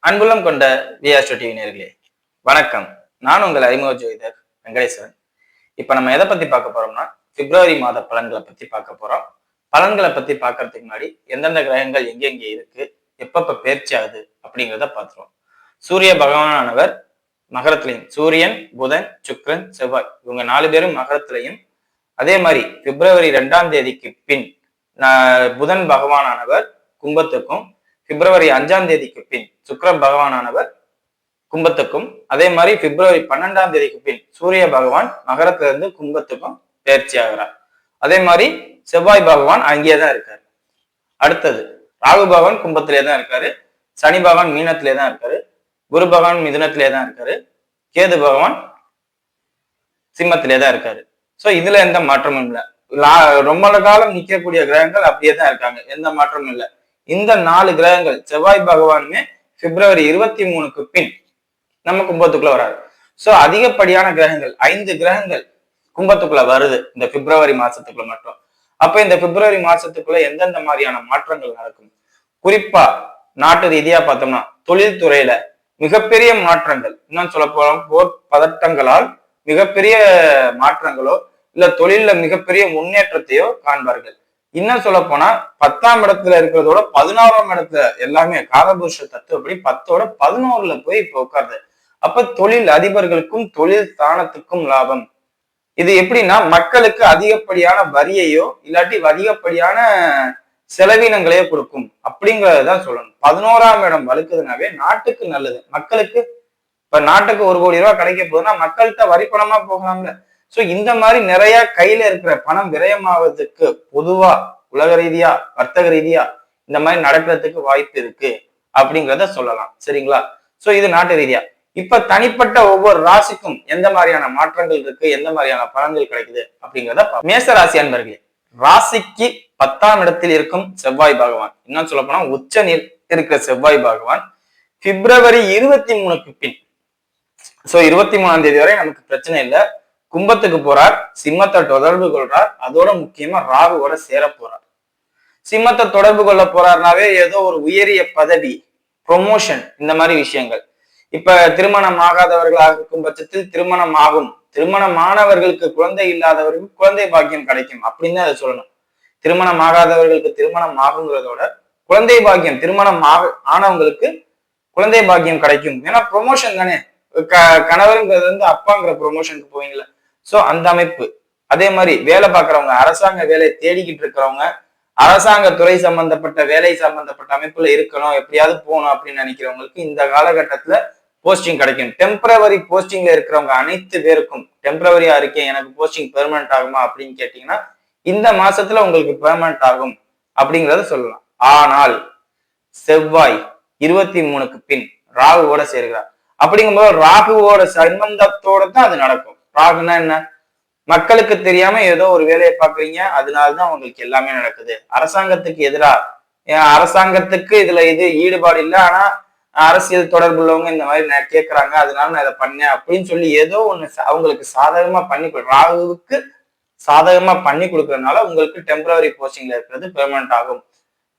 அன்புள்ளம் கொண்ட விஆஸ்டோ டிவி நேயர்களே வணக்கம். நான் உங்கள் அறிமுக ஜோதிடர் வெங்கடேஸ்வரன். இப்ப நம்ம எதை பத்தி பார்க்க போறோம்னா பிப்ரவரி மாத பலன்களை பத்தி பார்க்க போறோம். பலன்களை பத்தி பார்க்கறதுக்கு முன்னாடி எந்தெந்த கிரகங்கள் எங்கெங்க இருக்கு, எப்பப்ப பயிற்சி ஆகுது அப்படிங்கிறத பார்த்துருவோம். சூரிய பகவானவர் மகரத்திலையும், சூரியன், புதன், சுக்கிரன், செவ்வாய் இவங்க 4 பேரும் மகரத்திலையும், அதே மாதிரி பிப்ரவரி 2ஆம் தேதிக்கு பின் புதன் பகவானவர் கும்பத்துக்கும், பிப்ரவரி 5ஆம் தேதிக்கு பின் சுக்கிர பகவானவர் கும்பத்துக்கும், அதே மாதிரி பிப்ரவரி 12ஆம் தேதிக்கு பின் சூரிய பகவான் மகரத்திலிருந்து கும்பத்துக்கும் பயிற்சி ஆகிறார். அதே மாதிரி செவ்வாய் பகவான் அங்கேயேதான் இருக்காரு. அடுத்தது ராகு பகவான் கும்பத்திலே தான் இருக்காரு, சனி பகவான் மீனத்திலே தான் இருக்காரு, குரு பகவான் மிதுனத்திலே தான் இருக்காரு, கேது பகவான் சிம்மத்திலே தான் இருக்காரு. சோ இதுல எந்த மாற்றமும் இல்லை. ரொம்ப காலம் நிக்கக்கூடிய கிரகங்கள் அப்படியே தான் இருக்காங்க, எந்த மாற்றமும் இல்லை. இந்த 4 கிரகங்கள், செவ்வாய் பகவானுமே பிப்ரவரி 23க்கு பின் நம்ம கும்பத்துக்குள்ள வராது. சோ அதிகப்படியான கிரகங்கள் 5 கிரகங்கள் கும்பத்துக்குள்ள வருது இந்த பிப்ரவரி மாசத்துக்குள்ள மட்டும். அப்ப இந்த பிப்ரவரி மாசத்துக்குள்ள எந்தெந்த மாதிரியான மாற்றங்கள் நடக்கும்? குறிப்பா நாட்டு ரீதியா பார்த்தோம்னா தொழில்துறையில மிகப்பெரிய மாற்றங்கள், இன்னும் சொல்ல போறோம் போர் பதட்டங்களால் மிகப்பெரிய மாற்றங்களோ இல்ல தொழில மிகப்பெரிய முன்னேற்றத்தையோ காண்பார்கள். இன்னும் சொல்ல போனா 10ஆம் இடத்துல இருக்கிறதோட 11ஆம் இடத்துல எல்லாமே காலபுருஷ தத்துவப்படி 10ஓட 11ல போய் இப்ப உட்காருது. அப்ப தொழில் அதிபர்களுக்கும் தொழில் ஸ்தானத்துக்கும் லாபம். இது எப்படின்னா மக்களுக்கு அதிகப்படியான வரியையோ இல்லாட்டி அதிகப்படியான செலவினங்களையோ கொடுக்கும் அப்படிங்கறதான் சொல்லணும். 11ஆம் இடம் வலுக்குதுனாவே நாட்டுக்கு நல்லது. மக்களுக்கு இப்ப நாட்டுக்கு 1 கோடி ரூபாய் கிடைக்க போகுதுன்னா மக்கள்கிட்ட வரி பணமா போகலாம்ல. சோ இந்த மாதிரி நிறைய கையில இருக்கிற பணம் விரயமாவதுக்கு பொதுவா உலக ரீதியா வர்த்தக ரீதியா இந்த மாதிரி நடக்கிறதுக்கு வாய்ப்பு இருக்கு அப்படிங்கிறத சொல்லலாம். சரிங்களா? சோ இது நாட்டு ரீதியா. இப்ப தனிப்பட்ட ஒவ்வொரு ராசிக்கும் எந்த மாதிரியான மாற்றங்கள் இருக்கு, எந்த மாதிரியான பலன்கள் கிடைக்குது அப்படிங்கிறத மேச ராசி அன்பர்களே, ராசிக்கு 10ஆம் இடத்தில் இருக்கும் செவ்வாய் பகவான், இன்னும் சொல்ல போனா உச்ச இருக்கிற செவ்வாய் பகவான் பிப்ரவரி 23க்கு பின், சோ 23ஆம் தேதி வரை நமக்கு பிரச்சனை இல்லை, கும்பத்துக்கு போறார், சிம்மத்தை தொடர்பு கொள்றார், அதோட முக்கியமா ராகுவோட சேர போறார். சிம்மத்தை தொடர்பு கொள்ள போறாருனாவே ஏதோ ஒரு உயரிய பதவி, ப்ரொமோஷன், இந்த மாதிரி விஷயங்கள். இப்ப திருமணம் ஆகாதவர்களாக இருக்கும் பட்சத்தில் திருமணம் ஆகும், திருமணமானவர்களுக்கு குழந்தை இல்லாதவர்களுக்கு குழந்தை பாக்கியம் கிடைக்கும் அப்படின்னு அதை சொல்லணும். திருமணம் ஆகாதவர்களுக்கு திருமணம் ஆகுங்கிறதோட குழந்தை பாக்கியம், திருமணம் ஆனவங்களுக்கு குழந்தை பாக்கியம் கிடைக்கும். ஏன்னா ப்ரொமோஷன் தானே, கணவருங்கிறது வந்து அப்பாங்கிற ப்ரொமோஷனுக்கு போவீங்களா. சோ அந்த அமைப்பு. அதே மாதிரி வேலை பார்க்கறவங்க, அரசாங்க வேலையை தேடிக்கிட்டு இருக்கிறவங்க, அரசாங்க துறை சம்பந்தப்பட்ட வேலை சம்பந்தப்பட்ட அமைப்புல இருக்கணும், எப்படியாவது போகணும் அப்படின்னு நினைக்கிறவங்களுக்கு இந்த காலகட்டத்துல போஸ்டிங் கிடைக்கும். டெம்பரவரி போஸ்டிங்ல இருக்கிறவங்க அனைத்து பேருக்கும் டெம்பரவரியா இருக்கேன், எனக்கு போஸ்டிங் பெர்மனன்ட் ஆகுமா அப்படின்னு கேட்டீங்கன்னா இந்த மாசத்துல உங்களுக்கு பெர்மனன்ட் ஆகும் அப்படிங்கறத சொல்லலாம். ஆனால் செவ்வாய் 23க்கு பின் ராகுவோட சேர்கிறார். அப்படிங்கும்போது ராகுவோட சம்பந்தத்தோட தான் அது நடக்கும். ராகுனா என்ன? மக்களுக்கு தெரியாம ஏதோ ஒரு வேலையை பாக்குறீங்க, அதனாலதான் உங்களுக்கு எல்லாமே நடக்குது. அரசாங்கத்துக்கு எதிராக, அரசாங்கத்துக்கு இதுல இது ஈடுபாடு இல்லை, ஆனா அரசியல் தொடர்பு உள்ளவங்க இந்த மாதிரி கேட்கறாங்க, அதனால நான் இதை பண்ணேன் அப்படின்னு சொல்லி ஏதோ ஒண்ணு அவங்களுக்கு சாதகமா பண்ணி ராகுவுக்கு சாதகமா பண்ணி கொடுக்கறதுனால உங்களுக்கு டெம்பரவரி போஸ்டிங்ல இருக்கிறது பெர்மனன்ட் ஆகும்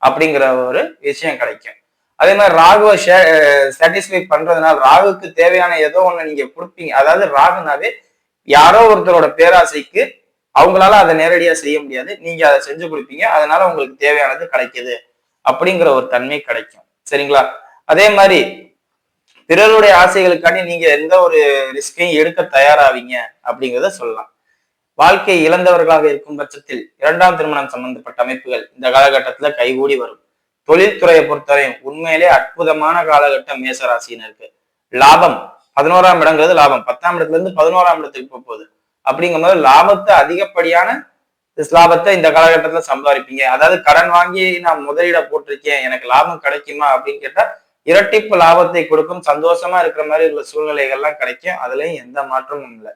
அப்படிங்கிற ஒரு விஷயம் கிடைக்கும். அதே மாதிரி ராகுவை சாட்டிஸ்ஃபை பண்றதுனால ராகுக்கு தேவையான ஏதோ ஒண்ணு நீங்க கொடுப்பீங்க. அதாவது ராகுனாவே யாரோ ஒருத்தரோட பேராசைக்கு அவங்களால அதை நேரடியா செய்ய முடியாது, நீங்க அதை செஞ்சு கொடுப்பீங்க, அதனால உங்களுக்கு தேவையானது கிடைக்குது அப்படிங்கிற ஒரு தன்மை கிடைக்கும். சரிங்களா? அதே மாதிரி பிறருடைய ஆசைகளுக்காண்டி நீங்க எந்த ஒரு ரிஸ்கையும் எடுக்க தயாராவீங்க அப்படிங்கிறத சொல்லலாம். வாழ்க்கை இழந்தவர்களாக இருக்கும் பட்சத்தில் 2ஆம் திருமணம் சம்பந்தப்பட்ட அமைப்புகள் இந்த காலகட்டத்துல கைகூடி வரும். தொழில்துறையை பொறுத்தவரையும் உண்மையிலே அற்புதமான காலகட்டம் மேசராசினருக்கு. லாபம் 11ஆம் இடங்கிறது லாபம், 10ஆம் இடத்துல இருந்து 11ஆம் இடத்துக்கு போகுது. அப்படிங்கும்போது லாபத்தை அதிகப்படியான லாபத்தை இந்த காலகட்டத்துல சம்பாதிப்பீங்க. அதாவது கடன் வாங்கி நான் முதலீட போட்டிருக்கேன், எனக்கு லாபம் கிடைக்குமா அப்படின்னு கேட்டா இரட்டிப்பு லாபத்தை கொடுக்கும், சந்தோஷமா இருக்கிற மாதிரி உள்ள சூழ்நிலைகள்லாம் கிடைக்கும். அதுலயும் எந்த மாற்றமும் இல்லை.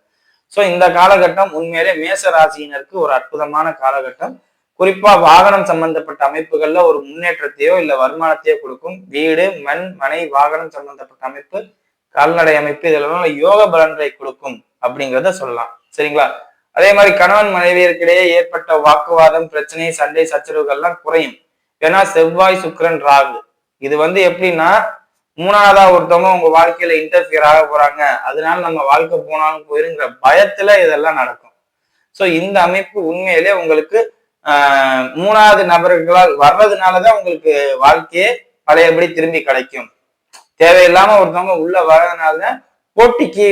சோ இந்த காலகட்டம் உண்மையிலே மேச ராசியினருக்கு ஒரு அற்புதமான காலகட்டம். குறிப்பா வாகனம் சம்பந்தப்பட்ட அமைப்புகள்ல ஒரு முன்னேற்றத்தையோ இல்ல வருமானத்தையோ கொடுக்கும். வீடு, மண், மனை, வாகனம் சம்பந்தப்பட்ட அமைப்பு, கால்நடை அமைப்பு, இதெல்லாம் யோக பலன்களை கொடுக்கும் அப்படிங்கிறத சொல்லலாம். சரிங்களா? அதே மாதிரி கணவன் மனைவியருக்கிடையே ஏற்பட்ட வாக்குவாதம், பிரச்சனை, சண்டை, சச்சரவுகள்லாம் குறையும். ஏன்னா செவ்வாய், சுக்கிரன், ராகு இது வந்து எப்படின்னா மூணாவதா ஒருத்தவங்க உங்க வாழ்க்கையில இன்டர்ஃபியர் ஆக போறாங்க, அதனால நம்ம வாழ்க்கை போனாலும் போயிருங்கிற பயத்துல இதெல்லாம் நடக்கும். சோ இந்த அமைப்பு உண்மையிலே உங்களுக்கு மூணாவது நபர்களால் வர்றதுனாலதான் உங்களுக்கு வாழ்க்கையே பழையபடி திரும்பி கிடைக்கும். தேவையில்லாம ஒருத்தவங்க உள்ள வர்றதுனாலதான் போட்டிக்கு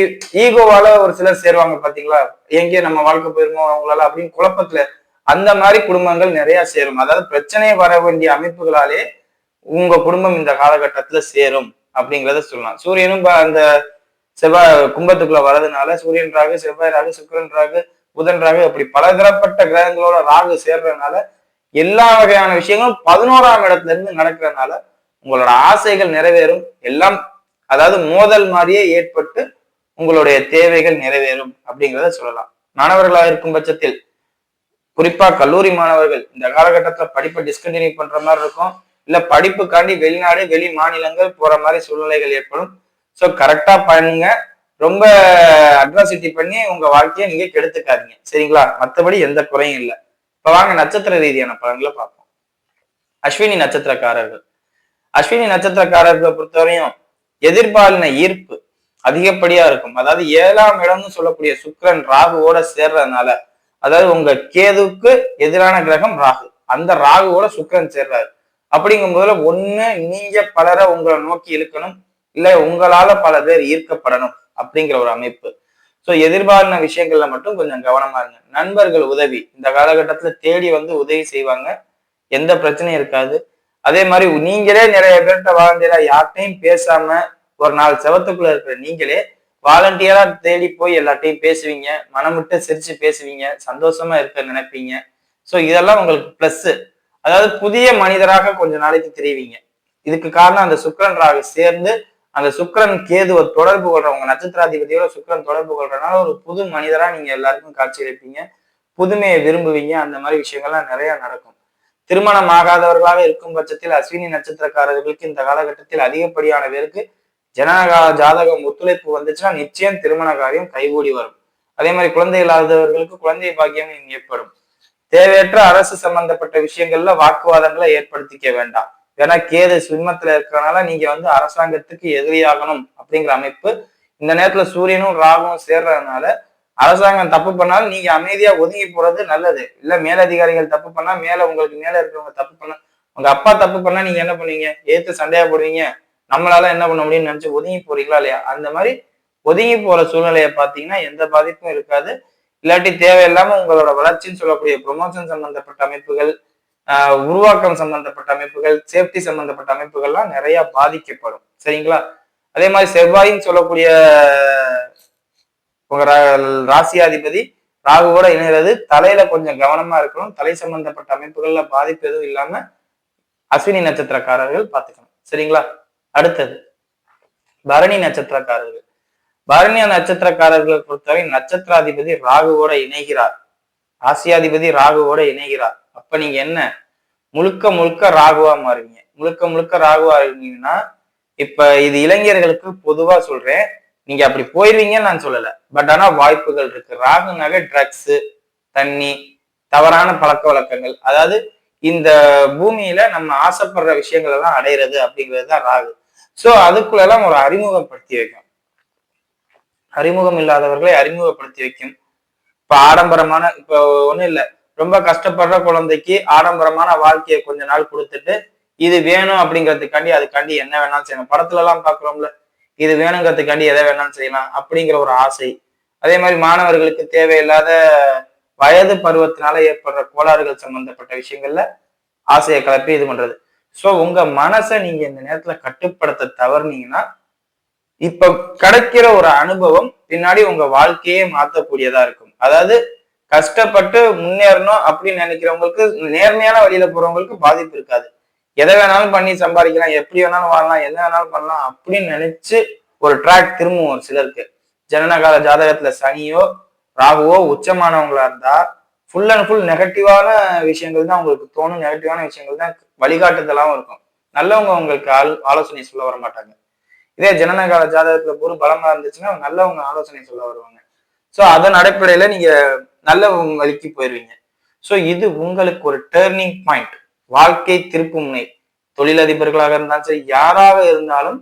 ஈகோவால ஒரு சிலர் சேருவாங்க பாத்தீங்களா, எங்கேயும் நம்ம வாழ்க்கை போயிருமோ அவங்களால அப்படின்னு குழப்பத்துல அந்த மாதிரி குடும்பங்கள் நிறைய சேரும். அதாவது பிரச்சனையே வர வேண்டிய அமைப்புகளாலே உங்க குடும்பம் இந்த காலகட்டத்துல சேரும் அப்படிங்கிறத சொல்லலாம். சூரியனும் அந்த செவ்வாய் கும்பத்துக்குள்ள வர்றதுனால சூரியன் ராகு, செவ்வாய் ராகு, சுக்கிரன் ராகு, புதன் ராகு அப்படி பலதரப்பட்ட கிரகங்களோட ராகு சேர்றதுனால எல்லா வகையான விஷயங்களும் 11ஆம் இடத்துல இருந்து நடக்கிறதுனால உங்களோட ஆசைகள் நிறைவேறும். எல்லாம் அதாவது மோதல் மாதிரியே ஏற்பட்டு உங்களுடைய தேவைகள் நிறைவேறும் அப்படிங்கிறத சொல்லலாம். மாணவர்களாக இருக்கும் பட்சத்தில் குறிப்பா கல்லூரி மாணவர்கள் இந்த காலகட்டத்துல படிப்பை டிஸ்கண்டினியூ பண்ற மாதிரி இருக்கும், இல்ல படிப்புக்காண்டி வெளிநாடு வெளி மாநிலங்கள் போற மாதிரி சூழ்நிலைகள் ஏற்படும். ஸோ கரெக்டா பண்ணுங்க, ரொம்ப அட்ராசிட்டி பண்ணி உங்க வாழ்க்கையை நீங்க கெடுத்துக்காதீங்க, சரிங்களா? மற்றபடி எந்த குறையும் இல்லை. இப்ப வாங்க நட்சத்திர ரீதியான பலன்களை பார்ப்போம். அஸ்வினி நட்சத்திரக்காரர்கள். அஸ்வினி நட்சத்திரக்காரர்களை பொறுத்தவரையும் எதிர்பாலின ஈர்ப்பு அதிகப்படியா இருக்கும். அதாவது 7ஆம் இடம்னு சொல்லக்கூடிய சுக்கிரன் ராகுவோட சேர்றதுனால, அதாவது உங்க கேதுவுக்கு எதிரான கிரகம் ராகு, அந்த ராகுவோட சுக்கிரன் சேர்றாரு. அப்படிங்கும் போதுல ஒண்ணு நீங்க பலரை உங்களை நோக்கி இழுக்கணும், இல்ல உங்களால பல பேர் ஈர்க்கப்படணும் அப்படிங்கிற ஒரு அமைப்பு. சோ எதிர்பாலின விஷயங்கள்ல மட்டும் கொஞ்சம் கவனமா இருங்க. நண்பர்கள் உதவி இந்த காலகட்டத்துல தேடி வந்து உதவி செய்வாங்க, எந்த பிரச்சனையும் இருக்காது. அதே மாதிரி நீங்களே நிறைய பேர்கிட்ட வாலண்டியரா யார்கிட்டையும் பேசாம ஒரு நாலு செவத்துக்குள்ள இருக்கிற நீங்களே வாலண்டியரா தேடி போய் எல்லாத்தையும் பேசுவீங்க, மனம் விட்டு சிரிச்சு பேசுவீங்க, சந்தோஷமா இருக்க நினைப்பீங்க. சோ இதெல்லாம் உங்களுக்கு பிளஸ். அதாவது புதிய மனிதராக கொஞ்ச நாளைக்கு தெரிவிங்க. இதுக்கு காரணம் அந்த சுக்கிரன் ராகு சேர்ந்து அந்த சுக்கிரன் கேதுவை தொடர்பு கொள்ற உங்க நட்சத்திராதிபதியோட சுக்கிரன் தொடர்பு கொள்றதுனால ஒரு புது மனிதரா நீங்க எல்லாருக்கும் காட்சி அளிப்பீங்க, புதுமையை விரும்புவீங்க. அந்த மாதிரி விஷயங்கள்லாம் நிறைய நடக்கும். திருமணம் ஆகாதவர்களாக இருக்கும் பட்சத்தில் அஸ்வினி நட்சத்திரக்காரர்களுக்கு இந்த காலகட்டத்தில் அதிகப்படியான பேருக்கு ஜனனகால ஜாதகம் ஒத்துழைப்பு வந்துச்சுன்னா நிச்சயம் திருமண காரியம் கைகூடி வரும். அதே மாதிரி குழந்தை இல்லாதவர்களுக்கு குழந்தை பாக்கியம் ஏற்படும். தேவையற்ற அரசு சம்பந்தப்பட்ட விஷயங்கள்ல வாக்குவாதங்களை ஏற்படுத்திக்க வேண்டாம். ஏன்னா கேது சிம்மத்துல இருக்கிறதுனால நீங்க வந்து அரசாங்கத்துக்கு எதிரியாகணும் அப்படிங்கிற அமைப்பு. இந்த நேரத்துல சூரியனும் ராகுவும் சேர்றதுனால அரசாங்கம் தப்பு பண்ணாலும் நீங்க அமைதியா ஒதுங்கி போறது நல்லது. இல்ல மேலதிகாரிகள் தப்பு பண்ணா, உங்களுக்கு மேல இருக்கிறவங்க தப்பு பண்ணா, உங்க அப்பா தப்பு பண்ணா நீங்க என்ன பண்ணுவீங்க? ஏத்து சண்டையா போடுவீங்க, நம்மளால என்ன பண்ண முடியும்னு நினைச்சு ஒதுங்கி போறீங்களா இல்லையா? அந்த மாதிரி ஒதுங்கி போற சூழ்நிலையை பார்த்தீங்கன்னா எந்த பாதிப்பும் இருக்காது. இல்லாட்டி தேவையில்லாம உங்களோட வளர்ச்சின்னு சொல்லக்கூடிய ப்ரொமோஷன் சம்பந்தப்பட்ட அமைப்புகள், உருவாக்கம் சம்பந்தப்பட்ட அமைப்புகள், சேஃப்டி சம்பந்தப்பட்ட அமைப்புகள்லாம் நிறைய பாதிக்கப்படும், சரிங்களா? அதே மாதிரி செவ்வாயின்னு சொல்லக்கூடிய உங்க ராசியாதிபதி ராகுவோட இணைகிறது, தலையில கொஞ்சம் கவனமா இருக்கணும். தலை சம்பந்தப்பட்ட அமைப்புகள்ல பாதிப்பு எதுவும் இல்லாம அஸ்வினி நட்சத்திரக்காரர்கள் பார்த்துக்கணும், சரிங்களா? அடுத்தது பரணி நட்சத்திரக்காரர்கள். பரணி நட்சத்திரக்காரர்களை பொறுத்தவரை நட்சத்திராதிபதி ராகுவோட இணைகிறார், ராசியாதிபதி ராகுவோட இணைகிறார். அப்ப நீங்க என்ன முழுக்க முழுக்க ராகுவா மாறுவீங்க. முழுக்க முழுக்க ராகுவா இருந்தீங்கன்னா, இப்ப இது இளைஞர்களுக்கு பொதுவா சொல்றேன், நீங்க அப்படி போயிருவீங்கன்னு நான் சொல்லல, பட் ஆனா வாய்ப்புகள் இருக்கு. ராகுனாவே ட்ரக்ஸ், தண்ணி, தவறான பழக்க வழக்கங்கள், அதாவது இந்த பூமியில நம்ம ஆசைப்படுற விஷயங்கள் எல்லாம் அடையிறது அப்படிங்கிறது தான் ராகு. சோ அதுக்குள்ள எல்லாம் ஒரு அறிமுகப்படுத்தி வைக்கும், அறிமுகம் இல்லாதவர்களை அறிமுகப்படுத்தி வைக்கும். இப்ப ஆடம்பரமான, இப்ப ஒண்ணும் இல்ல, ரொம்ப கஷ்டப்படுற குழந்தைக்கு ஆடம்பரமான வாழ்க்கையை கொஞ்ச நாள் கொடுத்துட்டு இது வேணும் அப்படிங்கிறதுக்காண்டி அதுக்காண்டி என்ன வேணாலும் செய்யணும். படத்துல எல்லாம் பாக்குறோம்ல, இது வேணுங்கிறதுக்காண்டி எதை வேணாலும் செய்யலாம் அப்படிங்கிற ஒரு ஆசை. அதே மாதிரி மாணவர்களுக்கு தேவையில்லாத வயது பருவத்தினால ஏற்படுற கோளாறுகள் சம்பந்தப்பட்ட விஷயங்கள்ல ஆசையை கிளப்பி இது பண்றது. சோ உங்க மனசை நீங்க இந்த நேரத்துல கட்டுப்படுத்த தவறுனீங்கன்னா இப்ப கிடைக்கிற ஒரு அனுபவம் பின்னாடி உங்க வாழ்க்கையே மாற்றக்கூடியதா இருக்கும். அதாவது கஷ்டப்பட்டு முன்னேறணும் அப்படின்னு நினைக்கிறவங்களுக்கு, நேர்மையான வழியில போறவங்களுக்கு பாதிப்பு இருக்காது. எதை வேணாலும் பண்ணி சம்பாதிக்கலாம், எப்படி வேணாலும் வாழலாம், என்ன வேணாலும் பண்ணலாம் அப்படின்னு நினைச்சு ஒரு ட்ராக் திரும்பும். ஒரு சிலருக்கு ஜனனகால ஜாதகத்துல சனியோ ராகுவோ உச்சமானவங்களா இருந்தா ஃபுல் அண்ட் ஃபுல் நெகட்டிவான விஷயங்கள் தான் உங்களுக்கு தோணும், நெகட்டிவான விஷயங்கள் தான் வழிகாட்டுதலாகவும் இருக்கும். நல்லவங்க உங்களுக்கு ஆலோசனை சொல்ல வர மாட்டாங்க. இதே ஜனனகால ஜாதகத்துல குரு பலமா இருந்துச்சுன்னா நல்லவங்க ஆலோசனை சொல்ல வருவாங்க. சோ அதன் அடிப்படையில நீங்க நல்ல வழிக்கு போயிருவீங்க. சோ இது உங்களுக்கு ஒரு டேர்னிங் பாயிண்ட், வாழ்க்கை திருப்பு முனை. தொழிலதிபர்களாக இருந்தாலும் சரி, யாராக இருந்தாலும்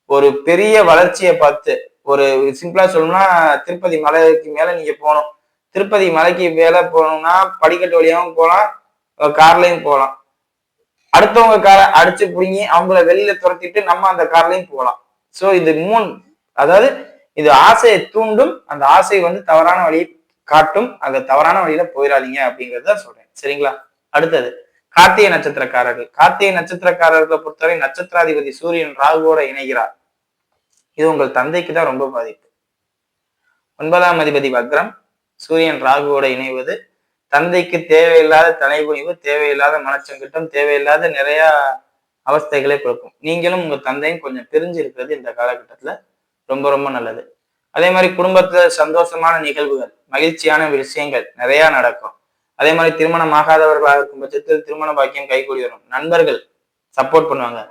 ஒரு பெரிய வளர்ச்சியை பார்த்து, ஒரு சிம்பிளா சொல்லணும்னா திருப்பதி மலைக்கு மேல நீங்க போகணும். திருப்பதி மலைக்கு மேல போகணும்னா படிக்கட்டு வழியாவும் போகலாம், கார்லயும் போகலாம். அடுத்தவங்க காரை அடிச்சு புடுங்கி அவங்கள வெளியில துரத்திட்டு நம்ம அந்த கார்லயும் போகலாம். சோ இது அதாவது இது ஆசையை தூண்டும், அந்த ஆசை வந்து தவறான வழியை காட்டும். அந்த தவறான வழியில போயிடாதீங்க அப்படிங்கறத சொல்றேன். சரிங்களா? அடுத்தது கார்த்திகை நட்சத்திரக்காரர்கள். கார்த்திகை நட்சத்திரக்காரர்களை பொறுத்தவரை நட்சத்திராதிபதி சூரியன் ராகுவோட இணைகிறார். இது உங்கள் தந்தைக்கு தான் ரொம்ப பாதிப்பு. 9ஆம் அதிபதி வக்ரம், சூரியன் ராகுவோட இணைவது தந்தைக்கு தேவையில்லாத தலைகுனிவு, தேவையில்லாத மனச்சங்கட்டம், தேவையில்லாத நிறைய அவஸ்தைகளை கொடுக்கும். நீங்களும் உங்க தந்தையும் கொஞ்சம் பிரிஞ்சு இருக்கிறது இந்த காலகட்டத்துல ரொம்ப ரொம்ப நல்லது. அதே மாதிரி குடும்பத்துல சந்தோஷமான நிகழ்வுகள், மகிழ்ச்சியான விஷயங்கள் நிறைய நடக்கும். அதே மாதிரி திருமணம் ஆகாதவர்களாக இருக்கும் பட்சத்தில் திருமண பாக்கியம் கைகூடி வரும். நண்பர்கள் சப்போர்ட் பண்ணுவாங்க.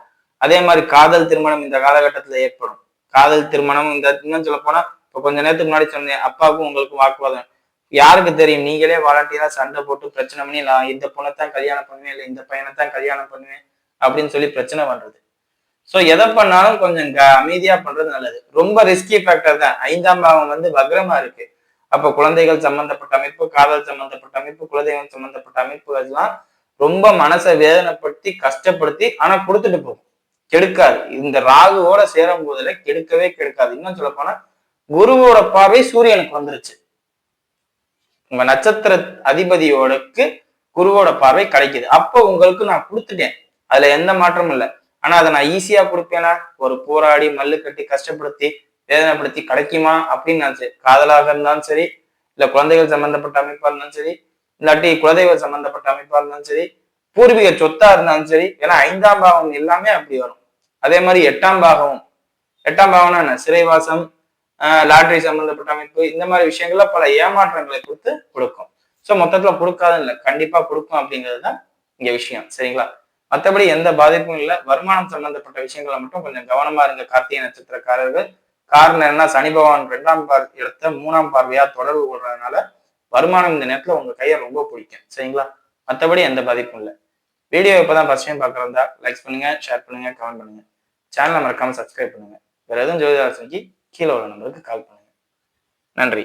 அதே மாதிரி காதல் திருமணம் இந்த காலகட்டத்துல ஏற்படும். காதல் திருமணம் இன்னும் சொல்ல போனா இப்ப கொஞ்ச நேரத்துக்கு முன்னாடி சொன்னேன், அப்பாவுக்கும் உங்களுக்கும் வாக்குவாதம். யாருக்கு தெரியும், நீங்களே வாலண்டியரா சண்டை போட்டு பிரச்சனை பண்ணி நான் இந்த பொண்ணைத்தான் கல்யாணம் பண்ணுவேன், இல்லை இந்த பையனைத்தான் கல்யாணம் பண்ணுவேன் அப்படின்னு சொல்லி பிரச்சனை பண்றது. சோ எதை பண்ணாலும் கொஞ்சம் அமைதியா பண்றது நல்லது. ரொம்ப ரிஸ்கி ஃபேக்டர் தான். 5ஆம் பாவம் வந்து வக்ரமா இருக்கு. அப்ப குழந்தைகள் சம்பந்தப்பட்ட அமைப்பு, காதல் சம்பந்தப்பட்ட அமைப்பு, குலதெய்வம் சம்பந்தப்பட்ட அமைப்புகள் எல்லாம் ரொம்ப மனசை வேதனைப்படுத்தி கஷ்டப்படுத்தி ஆனா கொடுத்துட்டு போகும், கெடுக்காது. இந்த ராகுவோட சேரும் போதுல கெடுக்கவே கெடுக்காது. இன்னும் சொல்ல போனா குருவோட பார்வை சூரியனுக்கு வந்துருச்சு. உங்க நட்சத்திர அதிபதியோடக்கு குருவோட பார்வை கிடைக்குது. அப்ப உங்களுக்கு நான் கொடுத்துட்டேன், அதுல எந்த மாற்றமும் இல்லை. ஆனா அதை நான் ஈஸியா கொடுப்பேனா? ஒரு போராடி மல்லு கட்டி கஷ்டப்படுத்தி வேதனைப்படுத்தி கிடைக்குமா அப்படின்னு நான் காதலாக இருந்தாலும் சரி, இல்ல குழந்தைகள் சம்பந்தப்பட்ட அமைப்பா இருந்தாலும் சரி, இல்லாட்டி குலதெய்வ சம்பந்தப்பட்ட அமைப்பா இருந்தாலும் சரி, பூர்வீக சொத்தா இருந்தாலும் சரி. ஏன்னா 5ஆம் பாவம் எல்லாமே அப்படி வரும். அதே மாதிரி 8ஆம் பாகமும், 8ஆம் பாவம்னா என்ன, சிறைவாசம், லாட்டரி சம்பந்தப்பட்ட அமைப்பு, இந்த மாதிரி விஷயங்கள்ல பல ஏமாற்றங்களை கொடுக்கும். சோ மொத்தத்துல கொடுக்காதுன்னு இல்லை, கண்டிப்பா கொடுக்கும் அப்படிங்கிறது தான் இங்க விஷயம். சரிங்களா? மற்றபடி எந்த பாதிப்பும் இல்லை. வருமானம் சம்பந்தப்பட்ட விஷயங்களை மட்டும் கொஞ்சம் கவனமா இருங்க கார்த்திகை நட்சத்திரக்காரர்கள். காரணம் என்ன, சனி பகவான் 2ஆம் இடத்த 3ஆம் பார்வையா தொடர்பு கொள்றதுனால வருமானம் இந்த நேரத்துல உங்க கையை ரொம்ப பிடிக்கும். சரிங்களா? மற்றபடி எந்த பாதிப்பும் இல்லை. வீடியோ இப்பதான் ஃபர்ஸ்ட் டைம் பாக்குறதா லைக் பண்ணுங்க, ஷேர் பண்ணுங்க, கமெண்ட் பண்ணுங்க. சேனலை மறக்காம சப்ஸ்கிரைப் பண்ணுங்க. வேற எதுவும் ஜோதிட ஆலோசனைக்கு கீழே உள்ள நம்பருக்கு கால் பண்ணுங்க. நன்றி.